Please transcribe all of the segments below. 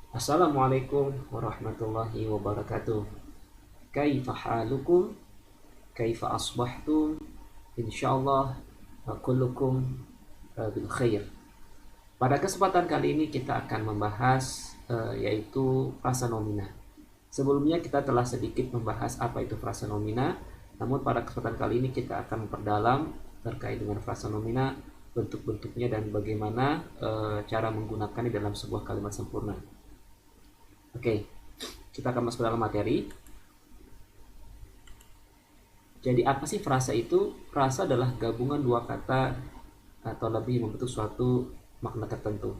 Assalamualaikum warahmatullahi wabarakatuh. Kaifa halukum? Kaifa asbahtum? Insyaallah kullukum bil khair. Pada kesempatan kali ini kita akan membahas yaitu frasa nomina. Sebelumnya kita telah sedikit membahas apa itu frasa nomina, namun pada kesempatan kali ini kita akan memperdalam terkait dengan frasa nomina, bentuk-bentuknya dan bagaimana cara menggunakannya dalam sebuah kalimat sempurna. Oke, kita akan masuk ke dalam materi. Jadi apa sih frasa itu? Frasa adalah gabungan dua kata atau lebih membentuk suatu makna tertentu.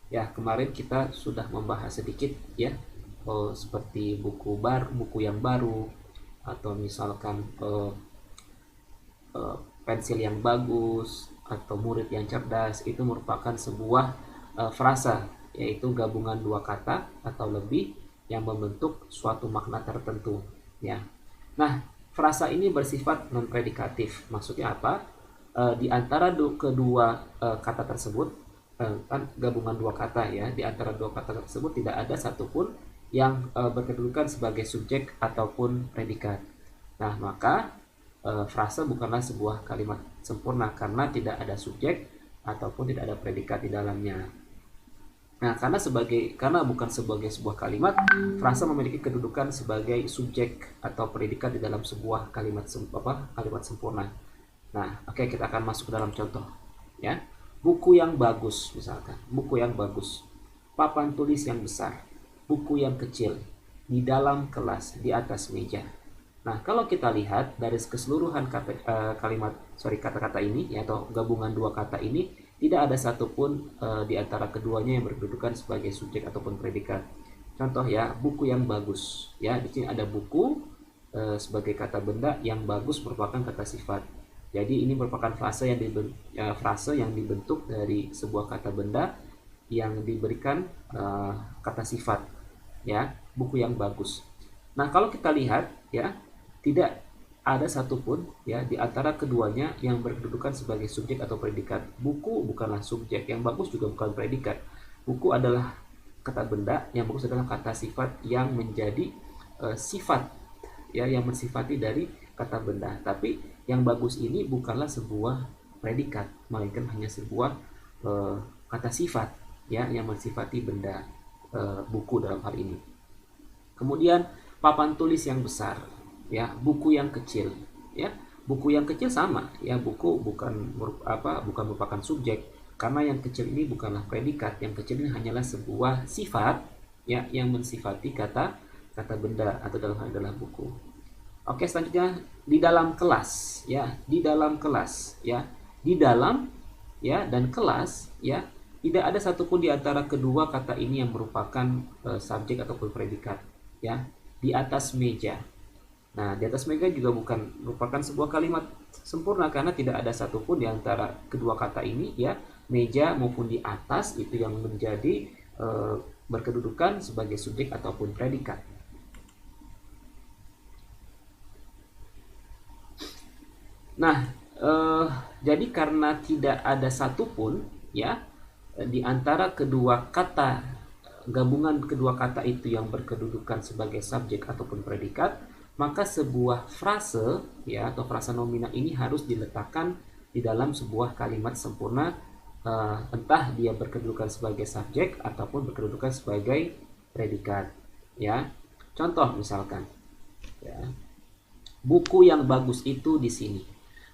Ya, kemarin kita sudah membahas sedikit ya, seperti buku yang baru, atau misalkan pensil yang bagus, atau murid yang cerdas, itu merupakan sebuah frasa, yaitu gabungan dua kata atau lebih yang membentuk suatu makna tertentu ya. Nah, frasa ini bersifat non predikatif. Maksudnya apa? Di antara kedua kata tersebut, kan gabungan dua kata ya, di antara dua kata tersebut tidak ada satupun yang berkedudukan sebagai subjek ataupun predikat. Nah, maka frasa bukanlah sebuah kalimat sempurna karena tidak ada subjek ataupun tidak ada predikat di dalamnya. Nah, karena bukan sebagai sebuah kalimat, frasa memiliki kedudukan sebagai subjek atau predikat di dalam sebuah kalimat sempurna. Nah, oke, kita akan masuk ke dalam contoh ya. Buku yang bagus misalkan, buku yang bagus. Papan tulis yang besar, buku yang kecil, di dalam kelas, di atas meja. Nah, kalau kita lihat dari keseluruhan kata-kata ini ya, atau gabungan dua kata ini, tidak ada satupun di antara keduanya yang berkedudukan sebagai subjek ataupun predikat. Contoh ya, buku yang bagus. Ya, di sini ada buku sebagai kata benda, yang bagus merupakan kata sifat. Jadi ini merupakan frase yang dibentuk dari sebuah kata benda yang diberikan kata sifat. Ya, buku yang bagus. Nah, kalau kita lihat ya, tidak ada satupun ya di antara keduanya yang berkedudukan sebagai subjek atau predikat. Buku bukanlah subjek, yang bagus juga bukan predikat. Buku adalah kata benda, yang bagus adalah kata sifat yang menjadi sifat ya, yang mensifati dari kata benda. Tapi yang bagus ini bukanlah sebuah predikat, melainkan hanya sebuah kata sifat ya, yang mensifati benda, buku dalam hal ini. Kemudian papan tulis yang besar ya, buku yang kecil ya, buku yang kecil sama ya, buku bukan merupakan subjek karena yang kecil ini bukanlah predikat. Yang kecil ini hanyalah sebuah sifat ya, yang mensifati kata benda atau dalam hal adalah buku. Oke, selanjutnya di dalam kelas ya, di dalam kelas ya, di dalam ya dan kelas ya, tidak ada satupun di antara kedua kata ini yang merupakan subjek ataupun predikat ya. Di atas meja. Nah, di atas meja juga bukan merupakan sebuah kalimat sempurna karena tidak ada satupun di antara kedua kata ini ya, meja maupun di atas, itu yang menjadi berkedudukan sebagai subjek ataupun predikat. Nah, jadi karena tidak ada satupun ya di antara kedua kata, gabungan kedua kata itu yang berkedudukan sebagai subjek ataupun predikat, maka sebuah frase ya atau frasa nomina ini harus diletakkan di dalam sebuah kalimat sempurna, entah dia berkedudukan sebagai subjek ataupun berkedudukan sebagai predikat ya. Contoh misalkan ya, buku yang bagus itu di sini.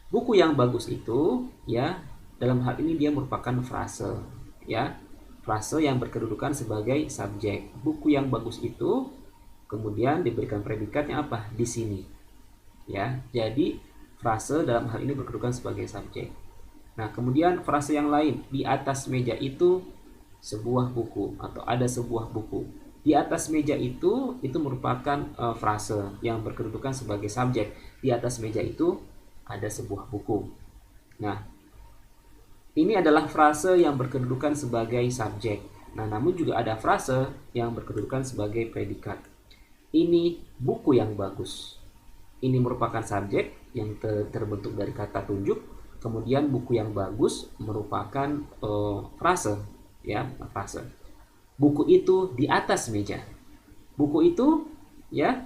Buku yang bagus itu ya, dalam hal ini dia merupakan frase ya, frase yang berkedudukan sebagai subjek. Buku yang bagus itu, kemudian diberikan predikatnya apa? Di sini. Ya, jadi frase dalam hal ini berkedudukan sebagai subjek. Nah, kemudian frase yang lain, di atas meja itu sebuah buku atau ada sebuah buku. Di atas meja itu merupakan frase yang berkedudukan sebagai subjek. Di atas meja itu ada sebuah buku. Nah, ini adalah frase yang berkedudukan sebagai subjek. Nah, namun juga ada frase yang berkedudukan sebagai predikat. Ini buku yang bagus. Ini merupakan subjek yang terbentuk dari kata tunjuk. Kemudian buku yang bagus merupakan frase ya, frase. Buku itu di atas meja. Buku itu ya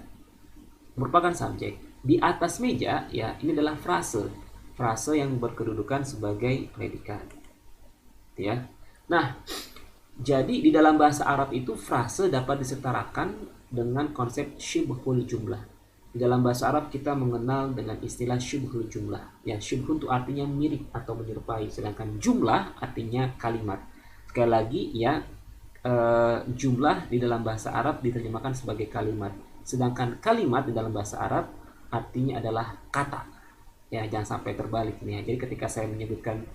merupakan subjek. Di atas meja ya ini adalah frase. Frase yang berkedudukan sebagai predikat. Ya. Nah, jadi di dalam bahasa Arab itu frase dapat disetarakan dengan konsep syibhul jumlah. Di dalam bahasa Arab kita mengenal dengan istilah syibhul jumlah. Ya, syibhun itu artinya mirip atau menyerupai, sedangkan jumlah artinya kalimat. Sekali lagi ya, jumlah di dalam bahasa Arab diterjemahkan sebagai kalimat, sedangkan kalimat di dalam bahasa Arab artinya adalah kata. Ya, jangan sampai terbalik nih ya. Jadi ketika saya menyebutkan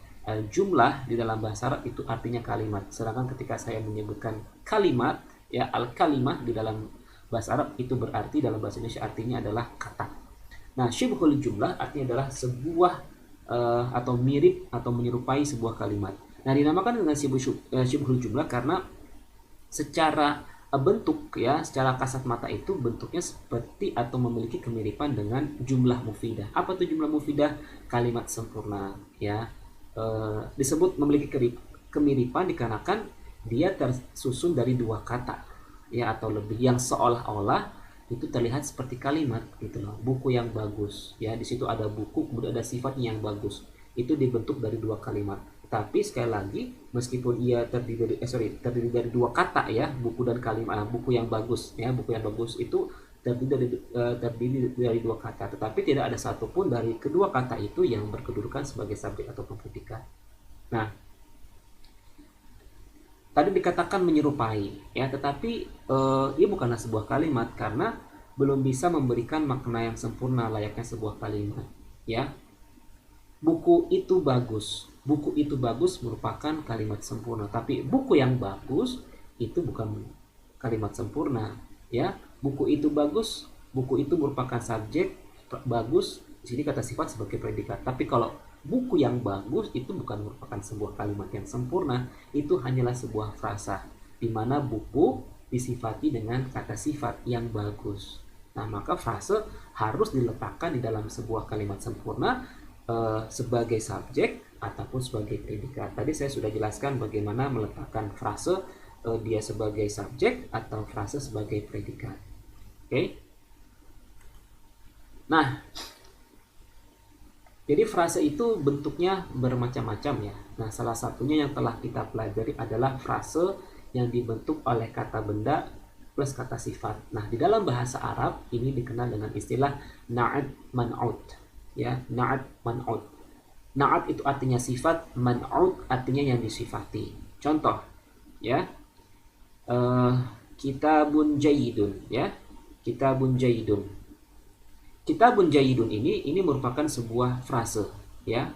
jumlah di dalam bahasa Arab itu artinya kalimat, sedangkan ketika saya menyebutkan kalimat ya al-kalimah di dalam bahasa Arab itu berarti dalam bahasa Indonesia artinya adalah kata. Nah, syibhul jumlah artinya adalah sebuah atau mirip atau menyerupai sebuah kalimat. Nah, dinamakan dengan syibhul jumlah karena secara bentuk ya, secara kasat mata itu bentuknya seperti atau memiliki kemiripan dengan jumlah mufidah. Apa itu jumlah mufidah? Kalimat sempurna ya. Disebut memiliki kemiripan dikarenakan dia tersusun dari dua kata ya atau lebih yang seolah-olah itu terlihat seperti kalimat gitu loh. Buku yang bagus ya, di situ ada buku kemudian ada sifatnya yang bagus. Itu dibentuk dari dua kalimat. Tapi sekali lagi meskipun ia terdiri dari dua kata ya, buku dan kalimat, buku yang bagus ya, buku yang bagus itu terdiri dari dua kata, tetapi tidak ada satupun dari kedua kata itu yang berkedudukan sebagai subjek atau predikat. Nah, tadi dikatakan menyerupai ya, tetapi ia bukanlah sebuah kalimat karena belum bisa memberikan makna yang sempurna layaknya sebuah kalimat ya. Buku itu bagus. Buku itu bagus merupakan kalimat sempurna, tapi buku yang bagus itu bukan kalimat sempurna ya. Buku itu bagus, buku itu merupakan subjek, bagus di sini kata sifat sebagai predikat. Tapi kalau buku yang bagus itu bukan merupakan sebuah kalimat yang sempurna, itu hanyalah sebuah frasa di mana buku disifati dengan kata sifat yang bagus. Nah, maka frase harus diletakkan di dalam sebuah kalimat sempurna sebagai subjek ataupun sebagai predikat. Tadi saya sudah jelaskan bagaimana meletakkan frase dia sebagai subjek atau frase sebagai predikat. Oke. Nah, jadi frase itu bentuknya bermacam-macam ya. Nah, salah satunya yang telah kita pelajari adalah frase yang dibentuk oleh kata benda plus kata sifat. Nah, di dalam bahasa Arab ini dikenal dengan istilah na'at man'ut. Ya, na'at man'ut. Na'at itu artinya sifat, man'ut artinya yang disifati. Contoh, ya, kitabun jayyidun, ya, kitabun jayyidun. Kitabun jayyidun ini merupakan sebuah frase, ya,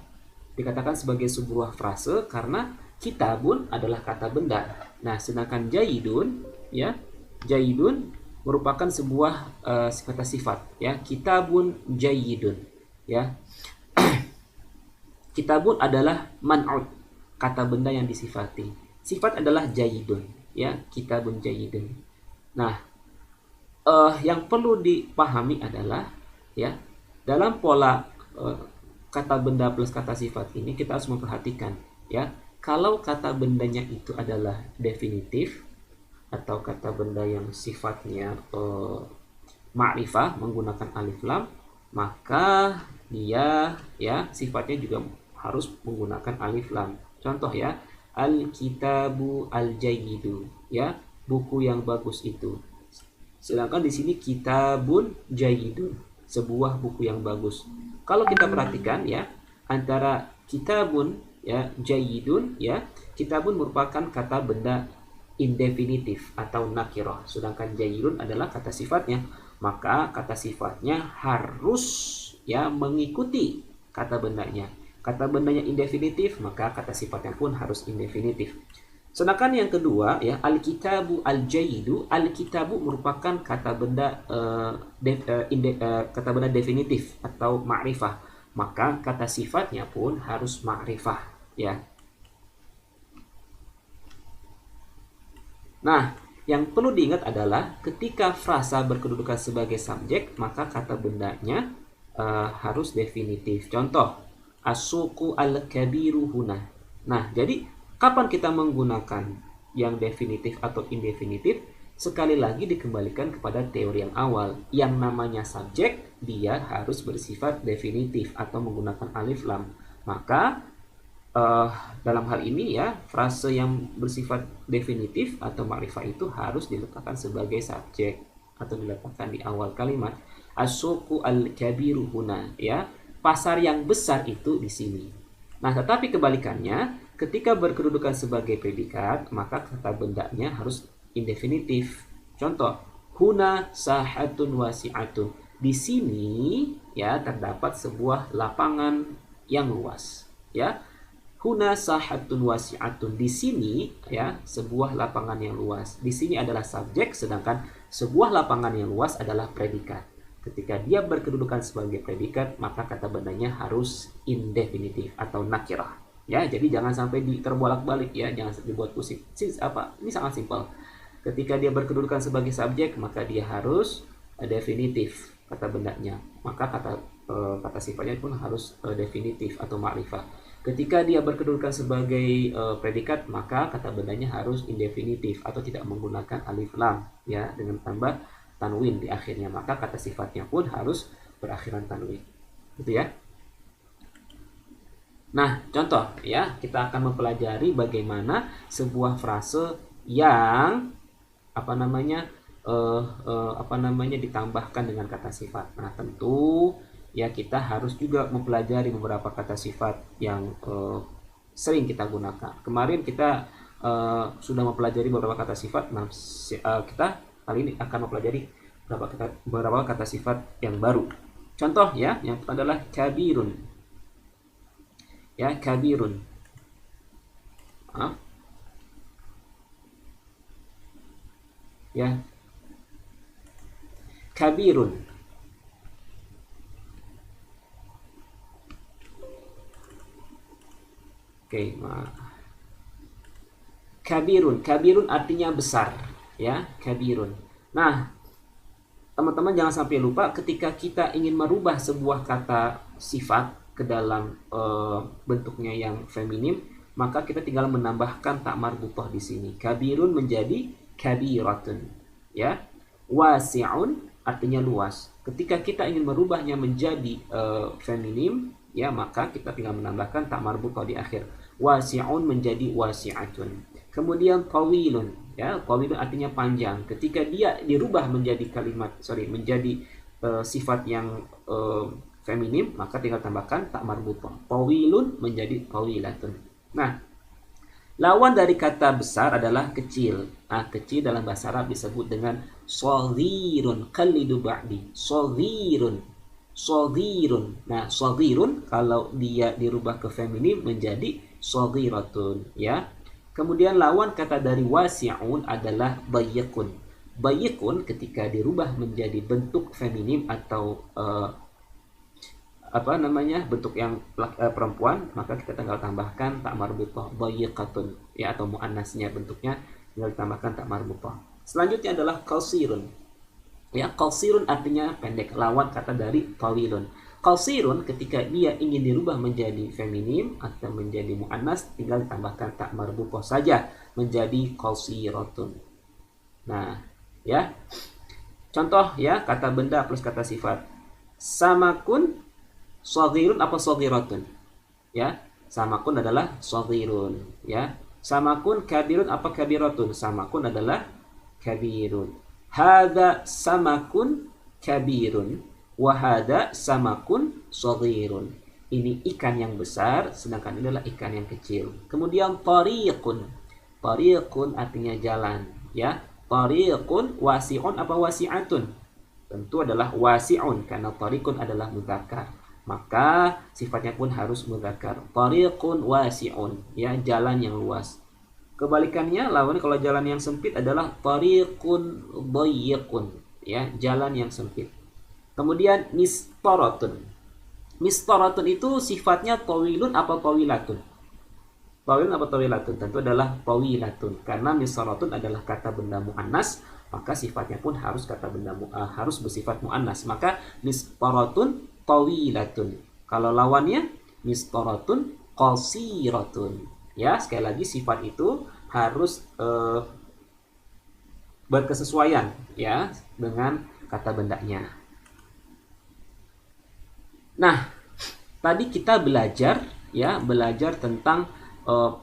dikatakan sebagai sebuah frase karena kitabun adalah kata benda. Nah, sedangkan jayyidun, ya, jayyidun merupakan sebuah kata sifat, ya, kitabun jayyidun. Ya, kitabun adalah man'ut, kata benda yang disifati. Sifat adalah jayyidun, ya, kitabun jayyidun. Nah, yang perlu dipahami adalah ya, dalam pola kata benda plus kata sifat ini kita harus memperhatikan ya, kalau kata bendanya itu adalah definitif atau kata benda yang sifatnya ma'rifah menggunakan alif lam, maka dia ya sifatnya juga harus menggunakan alif lam. Contoh ya, al-kitabu al-jayyidu, ya, buku yang bagus itu. Sedangkan di sini kitabun jayyidun, sebuah buku yang bagus. Kalau kita perhatikan ya, antara kitabun ya jayyidun ya, kitabun merupakan kata benda indefinitif atau nakirah, sedangkan jayyidun adalah kata sifatnya. Maka kata sifatnya harus ya mengikuti kata bendanya. Kata bendanya indefinitif, maka kata sifatnya pun harus indefinitif. Sedangkan yang kedua ya, al-kitabu al-jayyidu, al-kitabu merupakan kata benda kata benda definitif atau ma'rifah. Maka kata sifatnya pun harus ma'rifah ya. Nah, yang perlu diingat adalah ketika frasa berkedudukan sebagai subjek, maka kata bendanya harus definitif. Contoh, as-suqu al-kabiru huna. Nah, jadi kapan kita menggunakan yang definitif atau indefinitif, sekali lagi dikembalikan kepada teori yang awal. Yang namanya subjek, dia harus bersifat definitif atau menggunakan alif lam. Maka dalam hal ini ya, frase yang bersifat definitif atau ma'rifah itu harus diletakkan sebagai subjek atau diletakkan di awal kalimat. As-suqu al-kabiru huna, ya. Pasar yang besar itu di sini. Nah, tetapi kebalikannya, ketika berkedudukan sebagai predikat, maka kata bendanya harus indefinitif. Contoh, huna sahatun wasi'atun. Di sini ya terdapat sebuah lapangan yang luas, ya. Huna sahatun wasi'atun. Di sini ya sebuah lapangan yang luas. Di sini adalah subjek, sedangkan sebuah lapangan yang luas adalah predikat. Ketika dia berkedudukan sebagai predikat, maka kata bendanya harus indefinitif atau nakirah. Ya, jadi jangan sampai terbolak-balik ya, jangan dibuat pusing. Ini sangat simpel. Ketika dia berkedudukan sebagai subjek, maka dia harus definitif kata bendanya. Maka kata sifatnya pun harus definitif atau ma'rifah. Ketika dia berkedudukan sebagai predikat, maka kata bendanya harus indefinitif atau tidak menggunakan alif lam ya, dengan tambah tanwin di akhirnya. Maka kata sifatnya pun harus berakhiran tanwin. Gitu ya. Nah, contoh ya, kita akan mempelajari bagaimana sebuah frase yang ditambahkan dengan kata sifat. Nah, tentu ya kita harus juga mempelajari beberapa kata sifat yang sering kita gunakan. Kemarin kita sudah mempelajari beberapa kata sifat. Nah, kita kali ini akan mempelajari beberapa kata sifat yang baru. Contoh ya, yang pertama adalah kabirun. Ya, kabirun. Ya, kabirun. Oke, kabirun artinya besar, ya, kabirun. Nah, teman-teman jangan sampai lupa ketika kita ingin merubah sebuah kata sifat ke dalam bentuknya yang feminim, maka kita tinggal menambahkan tak marbutoh di sini. Kabirun menjadi kabiratun, ya. Wasi'un artinya luas. Ketika kita ingin merubahnya menjadi feminim, ya, maka kita tinggal menambahkan tak marbutoh di akhir. Wasi'un menjadi wasi'atun. Kemudian tawilun, ya, tawilun artinya panjang. Ketika dia dirubah menjadi menjadi sifat yang feminim, maka tinggal tambahkan tak marbutoh. Tawilun menjadi tawilatun. Nah, lawan dari kata besar adalah kecil. Nah, kecil dalam bahasa Arab disebut dengan shaghirun, qalidu ba'di. Shaghirun. Nah, shaghirun kalau dia dirubah ke feminim menjadi shaghiratun, ya. Kemudian lawan kata dari wasi'un adalah dayyikun. Dayyikun ketika dirubah menjadi bentuk feminim atau bentuk yang perempuan, maka kita tinggal tambahkan tak marbutoh, dayyikatun, ya, atau muannasnya bentuknya tinggal ditambahkan tak marbutoh. Selanjutnya adalah qasirun. Ya, qasirun artinya pendek, lawan kata dari tawilun. Qasirun ketika dia ingin dirubah menjadi feminim atau menjadi muannas, tinggal ditambahkan tak marbutoh saja menjadi qasiratun. Nah, ya. Contoh ya, kata benda plus kata sifat. Samakun shaghirun apa shaghiratun? Ya, samakun adalah shaghirun, ya. Samakun kabirun apa kabiratun? Samakun adalah kabirun. Hadza samakun kabirun wa hadza samakun shaghirun. Ini ikan yang besar, sedangkan ini adalah ikan yang kecil. Kemudian tariqun. Tariqun artinya jalan, ya. Tariqun wasi'un apa wasi'atun? Tentu adalah wasi'un karena tariqun adalah mudzakkar. Maka sifatnya pun harus mudzakkar. Tariqun wasi'un, ya, jalan yang luas. Kebalikannya, lawan kalau jalan yang sempit adalah tariqun dayyiqun, ya, jalan yang sempit. Kemudian mistaratun. Mistaratun itu sifatnya tawilun apa tawilatun? Tawilun apa tawilatun? Tentu adalah tawilatun karena mistaratun adalah kata benda muannas, maka sifatnya pun harus harus bersifat muannas. Maka mistaratun tawilatun. Kalau lawannya mistaratun qasiratun. Ya, sekali lagi sifat itu harus berkesesuaian ya dengan kata bendanya. Nah, tadi kita belajar tentang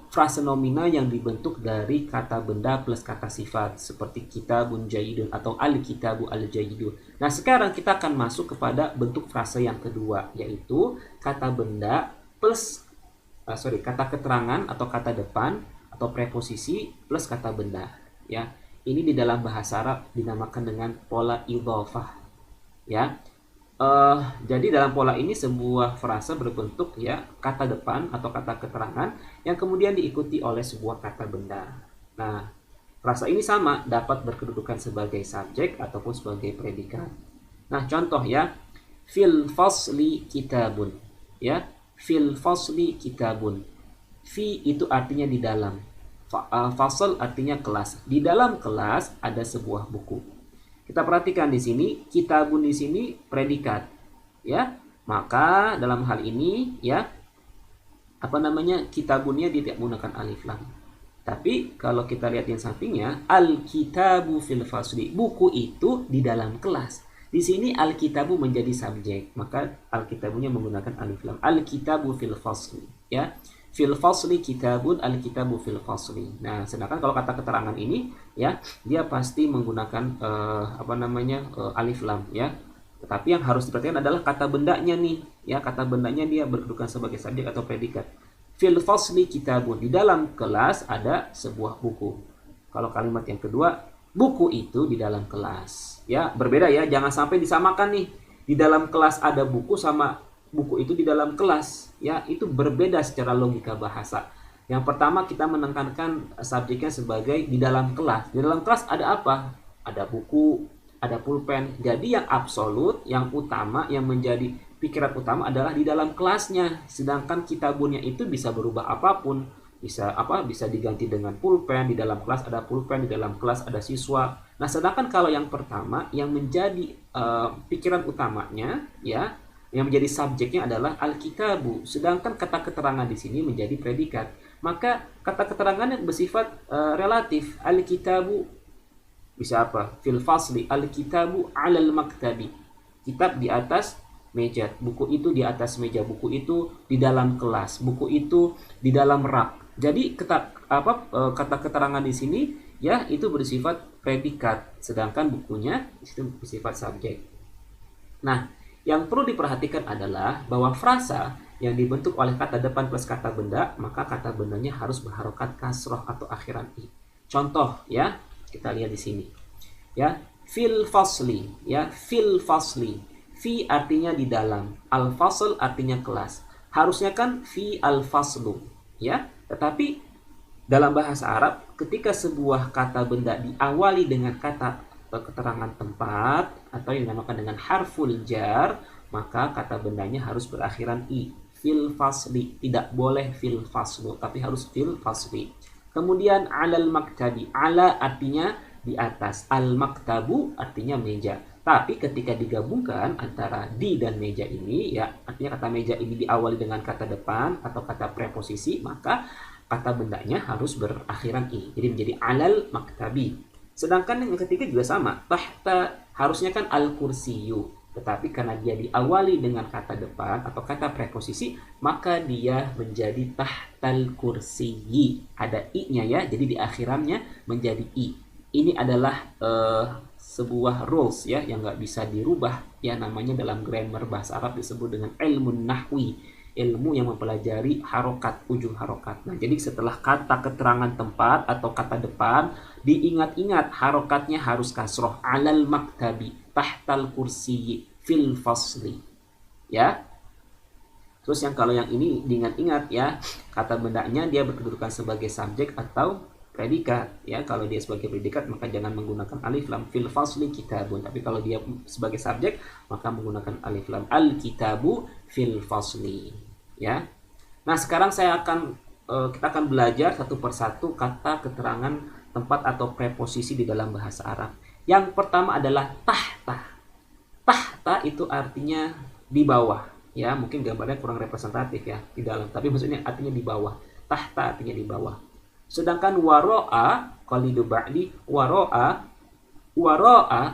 frase nomina yang dibentuk dari kata benda plus kata sifat seperti kitabun jayyidun atau al-kitabu al-jayyidun. Nah, sekarang kita akan masuk kepada bentuk frase yang kedua, yaitu kata benda plus kata keterangan atau kata depan atau preposisi plus kata benda ya. Ini di dalam bahasa Arab dinamakan dengan pola idhofah ya. Jadi dalam pola ini sebuah frase berbentuk ya kata depan atau kata keterangan yang kemudian diikuti oleh sebuah kata benda. Nah, frase ini sama dapat berkedudukan sebagai subjek ataupun sebagai predikat. Nah, contoh ya, fil fasli kitabun ya, fil fasli kitabun. Fi itu artinya di dalam, fasal artinya kelas. Di dalam kelas ada sebuah buku. Kita perhatikan di sini, kitabun di sini predikat, ya. Maka dalam hal ini, ya, kitabunnya dia tidak menggunakan alif lam. Tapi kalau kita lihat yang sampingnya, al-kitabu fil fasli, buku itu di dalam kelas. Di sini al-kitabu menjadi subjek, maka al-kitabunya menggunakan alif lam. Al-kitabu fil fasli, ya. Fil fasli kitabun, al-kitabu fil fasli. Nah, sedangkan kalau kata keterangan ini ya, dia pasti menggunakan alif lam ya. Tetapi yang harus diperhatikan adalah kata bendanya nih, ya. Kata bendanya dia berkedudukan sebagai subjek atau predikat. Fil fasli kitabun, di dalam kelas ada sebuah buku. Kalau kalimat yang kedua, buku itu di dalam kelas. Ya, berbeda ya, jangan sampai disamakan nih. Di dalam kelas ada buku sama buku itu di dalam kelas, ya, itu berbeda secara logika bahasa. Yang pertama kita menekankan subjeknya sebagai di dalam kelas. Di dalam kelas ada apa? Ada buku, ada pulpen. Jadi yang absolut, yang utama, yang menjadi pikiran utama adalah di dalam kelasnya. Sedangkan kitabunnya itu bisa berubah apapun. Bisa diganti dengan pulpen. Di dalam kelas ada pulpen, di dalam kelas ada siswa. Nah, sedangkan kalau yang pertama yang menjadi pikiran utamanya, ya, yang menjadi subjeknya adalah al-kitabu, sedangkan kata keterangan di sini menjadi predikat. Maka kata keterangan yang bersifat relatif. Al-kitabu bisa apa? Fil fasli, al-kitabu 'alal maktabi. Kitab di atas meja, buku itu di atas meja, buku itu di dalam kelas, buku itu di dalam rak. Jadi kata keterangan di sini ya itu bersifat predikat, sedangkan bukunya itu bersifat subjek. Nah, yang perlu diperhatikan adalah bahwa frasa yang dibentuk oleh kata depan plus kata benda, maka kata bendanya harus berharokat kasroh atau akhiran i. Contoh ya, kita lihat di sini. Ya, fil fasli, ya, fil fasli. Fi artinya di dalam, al fasl artinya kelas. Harusnya kan fi al faslu, ya. Tetapi dalam bahasa Arab, ketika sebuah kata benda diawali dengan kata keterangan tempat atau yang dinamakan dengan harful jar, maka kata bendanya harus berakhiran i. Fil fasli, tidak boleh fil faslu, tapi harus fil fasli. Kemudian alal maktabi, ala artinya di atas, al maktabu artinya meja. Tapi ketika digabungkan antara di dan meja ini, ya, artinya kata meja ini diawali dengan kata depan atau kata preposisi, maka kata bendanya harus berakhiran i. Jadi menjadi alal maktabi. Sedangkan yang ketiga juga sama, tahta harusnya kan al-kursiyu, tetapi karena dia diawali dengan kata depan atau kata preposisi, maka dia menjadi tahtal kursiyi. Ada i-nya ya, jadi di akhirannya menjadi i. Ini adalah sebuah rules ya yang nggak bisa dirubah ya, namanya dalam grammar bahasa Arab disebut dengan ilmu nahwi, ilmu yang mempelajari harokat, ujung harokat. Nah, jadi setelah kata keterangan tempat atau kata depan, diingat-ingat harokatnya harus kasroh, alal maktabi, tahtal kursiyi, fil fasli. Ya. Terus kalau yang ini diingat-ingat ya, kata bendanya dia berkedudukan sebagai subjek atau predikat. Ya, kalau dia sebagai predikat maka jangan menggunakan alif lam, fil fasli kitabun. Tapi kalau dia sebagai subjek maka menggunakan alif lam, al kitabu fil fasli. Ya. Nah, sekarang kita akan belajar satu persatu kata keterangan tempat atau preposisi di dalam bahasa Arab. Yang pertama adalah tahta. Tahta itu artinya di bawah. Ya, mungkin gambarnya kurang representatif ya di dalam, tapi maksudnya artinya di bawah. Tahta artinya di bawah. Sedangkan waro'a qalidu ba'di, waro'a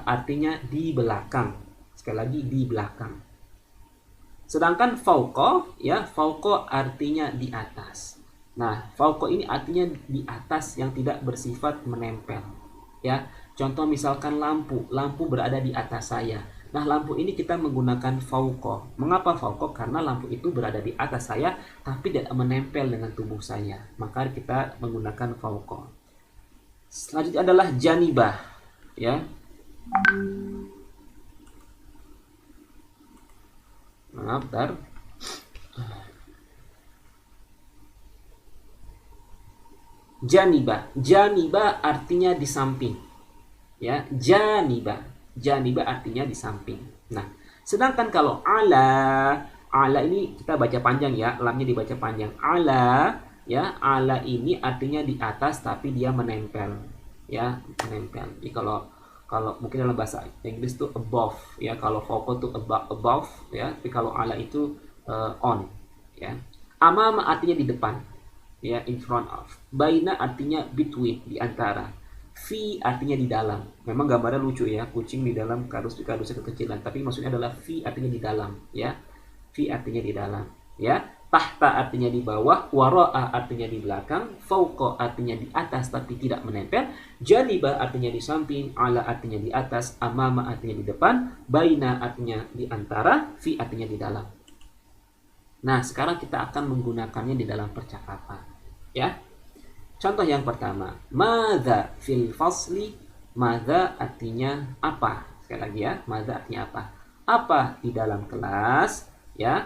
artinya di belakang. Sekali lagi di belakang. Sedangkan fauqa, ya, fauqa artinya di atas. Nah, fauqa ini artinya di atas yang tidak bersifat menempel. Ya, contoh misalkan lampu berada di atas saya. Nah, lampu ini kita menggunakan fauqa. Mengapa fauqa? Karena lampu itu berada di atas saya tapi tidak menempel dengan tubuh saya. Maka kita menggunakan fauqa. Selanjutnya adalah janibah, ya. Maaf, bentar. Janibah artinya di samping. Ya, janibah artinya di samping. Nah, sedangkan kalau ala ini kita baca panjang ya, lamnya dibaca panjang. Ala ini artinya di atas tapi dia menempel. Ya, menempel. Jadi kalau mungkin dalam bahasa Inggris itu above, ya. Kalau fauqa itu above, ya. Tapi kalau ala itu on, ya. Amama artinya di depan, ya, in front of. Baina artinya between, di antara. Fi artinya di dalam. Memang gambarnya lucu ya, kucing di dalam kardusnya kekecilan, tapi maksudnya adalah fi artinya di dalam, ya. Fi artinya di dalam, ya. Tahta artinya di bawah, wara'a artinya di belakang, fauqa artinya di atas tapi tidak menempel, janibah artinya di samping, ala artinya di atas, amama artinya di depan, baina artinya di antara, fi artinya di dalam. Nah, sekarang kita akan menggunakannya di dalam percakapan, ya. Contoh yang pertama, madza fil fasli. Madza artinya apa? Sekali lagi ya, madza artinya apa? Apa di dalam kelas, ya.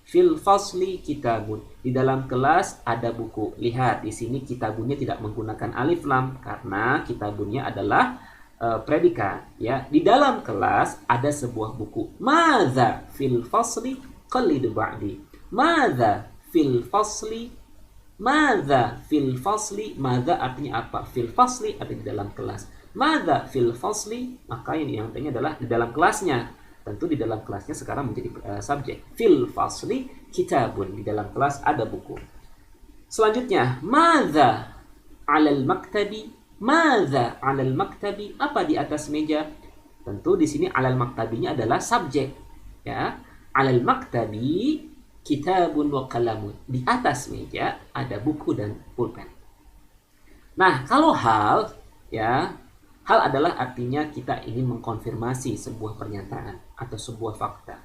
Fil fasli kitabun. Di dalam kelas ada buku. Lihat di sini kitabunnya tidak menggunakan alif lam karena kitabunnya adalah predikat, ya. Di dalam kelas ada sebuah buku. Madza fil fasli qalidu ba'di. Madza fil fasli. Madza fil fasli. Madza artinya apa? Fil fasli artinya di dalam kelas. Madza fil fasli, maka yang artinya adalah di dalam kelasnya. Tentu di dalam kelasnya sekarang menjadi subjek. Fil fasli kitabun. Di dalam kelas ada buku. Selanjutnya, madza 'alal maktabi. Madza 'alal maktabi. Apa di atas meja? Tentu di sini 'alal maktabinya adalah subjek, ya. 'Alal maktabi kitabun wa qalamun. Di atas meja ada buku dan pulpen. Nah, kalau hal, ya, hal adalah artinya kita ingin mengkonfirmasi sebuah pernyataan atau sebuah fakta.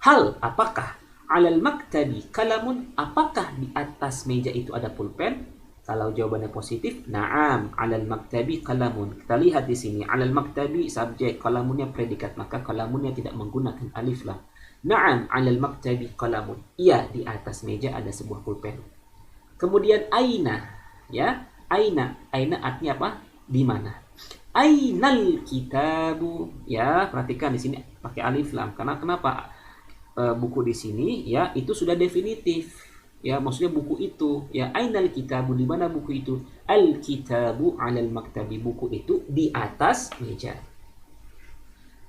Hal, apakah 'alal maktabi qalamun? Apakah di atas meja itu ada pulpen? Kalau jawabannya positif, na'am 'alal maktabi qalamun. Kita lihat di sini 'alal maktabi subjek, qalamunnya predikat, maka qalamunnya tidak menggunakan alif lam. Na'am 'alal maktabi qalamun. Iya, di atas meja ada sebuah pulpen. Kemudian aina, ya. Aina artinya apa? Di mana? Ainal kitabu, ya. Perhatikan di sini pakai alif lam. Karena kenapa? Buku di sini, ya, itu sudah definitif. Ya, maksudnya buku itu, ya. Ainal kitabu, di mana buku itu? Al kitabu 'alal maktabi. Buku itu di atas meja.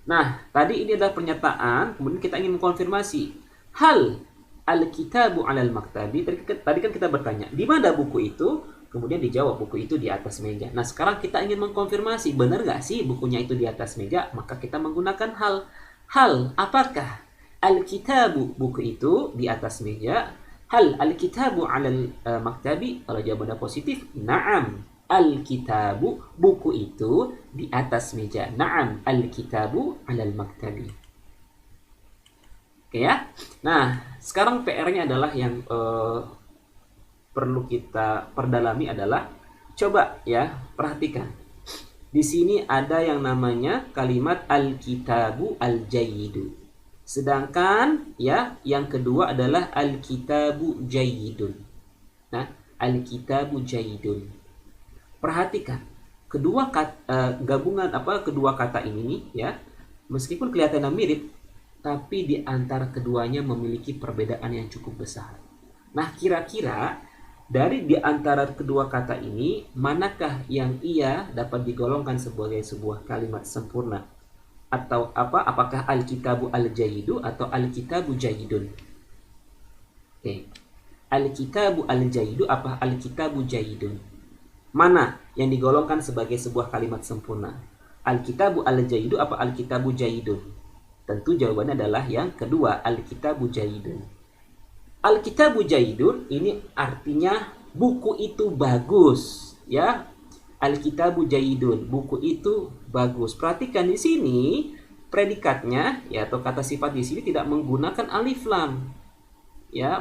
Nah, tadi ini adalah pernyataan, kemudian kita ingin mengkonfirmasi. Hal al-kitabu 'alal maktabi. Tadi kan kita bertanya, di mana buku itu? Kemudian dijawab buku itu di atas meja. Nah, sekarang kita ingin mengkonfirmasi, benar nggak sih bukunya itu di atas meja? Maka kita menggunakan hal. Hal, apakah al-kitabu, buku itu di atas meja? Hal al-kitabu 'alal maktabi? Kalau jawabannya positif, na'am. Al-kitabu, buku itu di atas meja. Na'am, al-kitabu 'alal maktabi. Oke, ya. Nah, sekarang PR-nya adalah yang perlu kita perdalami adalah, coba ya, perhatikan. Di sini ada yang namanya kalimat al-kitabu al-jayyidu. Sedangkan ya, yang kedua adalah al-kitabu jayyidun. Nah, al-kitabu jayyidun. Perhatikan kedua gabungan kedua kata ini nih, ya, meskipun kelihatannya mirip, tapi di antara keduanya memiliki perbedaan yang cukup besar. Nah, kira-kira dari di antara kedua kata ini, manakah yang ia dapat digolongkan sebagai sebuah kalimat sempurna? Atau apa? Apakah al-kitabu al-jayyidu atau al-kitabu jayyidun? Oke. Al-kitabu al-jayyidu apa al-kitabu jayyidun? Mana yang digolongkan sebagai sebuah kalimat sempurna? Al-kitabu al-jaidu apa al-kitabu jaidun? Tentu jawabannya adalah yang kedua, al-kitabu jaidun. Al-kitabu jaidun ini artinya buku itu bagus, ya. Al-kitabu jaidun, buku itu bagus. Perhatikan di sini predikatnya ya atau kata sifat di sini tidak menggunakan alif lam. Ya,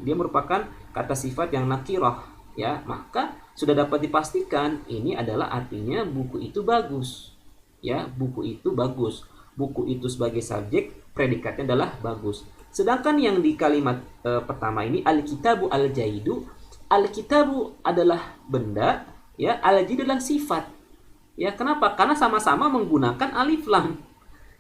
dia merupakan kata sifat yang nakirah, ya. Maka sudah dapat dipastikan ini adalah artinya buku itu bagus. Ya, buku itu bagus. Buku itu sebagai subjek, predikatnya adalah bagus. Sedangkan yang di kalimat pertama ini al-kitabu al-jaidu, al-kitabu adalah benda, ya, al-jaidu adalah sifat. Ya, kenapa? Karena sama-sama menggunakan alif lam.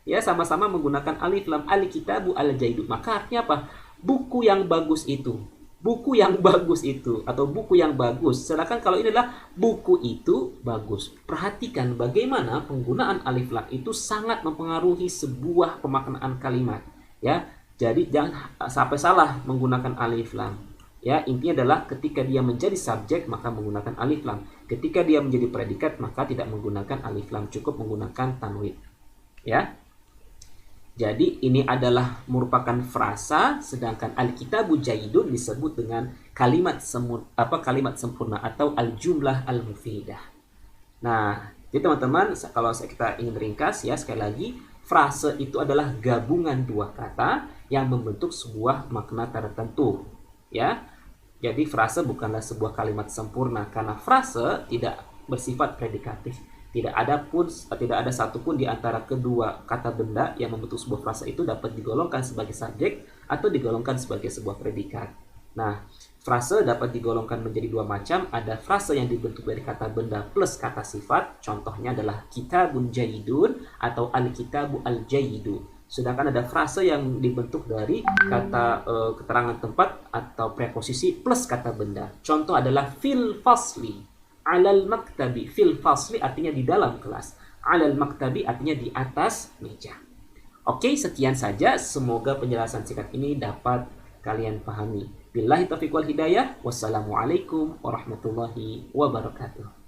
Ya, sama-sama menggunakan alif lam, al-kitabu al-jaidu. Maka artinya apa? Buku yang bagus itu. Buku yang bagus itu atau buku yang bagus. Sedangkan kalau ini adalah buku itu bagus. Perhatikan bagaimana penggunaan alif lam itu sangat mempengaruhi sebuah pemaknaan kalimat, ya. Jadi jangan sampai salah menggunakan alif lam. Ya, intinya adalah ketika dia menjadi subjek maka menggunakan alif lam. Ketika dia menjadi predikat maka tidak menggunakan alif lam, cukup menggunakan tanwin. Ya. Jadi ini adalah merupakan frasa, sedangkan al-kitabu jaidun disebut dengan kalimat sempurna atau al-jumlah al-mufidah. Nah, jadi teman-teman, kalau kita ingin ringkas ya sekali lagi, frase itu adalah gabungan dua kata yang membentuk sebuah makna tertentu, ya. Jadi frase bukanlah sebuah kalimat sempurna karena frase tidak bersifat predikatif. Tidak ada satupun di antara kedua kata benda yang membentuk sebuah frase itu dapat digolongkan sebagai subjek atau digolongkan sebagai sebuah predikat. Nah, frase dapat digolongkan menjadi dua macam. Ada frase yang dibentuk dari kata benda plus kata sifat. Contohnya adalah kitabun jaidun atau al-kitabu al-jaidu. Sedangkan ada frase yang dibentuk dari kata keterangan tempat atau preposisi plus kata benda. Contoh adalah fil fasli. Alal maktabi, fil fasli artinya di dalam kelas. Alal maktabi artinya di atas meja. Oke, sekian saja. Semoga penjelasan singkat ini dapat kalian pahami. Billahi taufiq wal hidayah. Wassalamualaikum warahmatullahi wabarakatuh.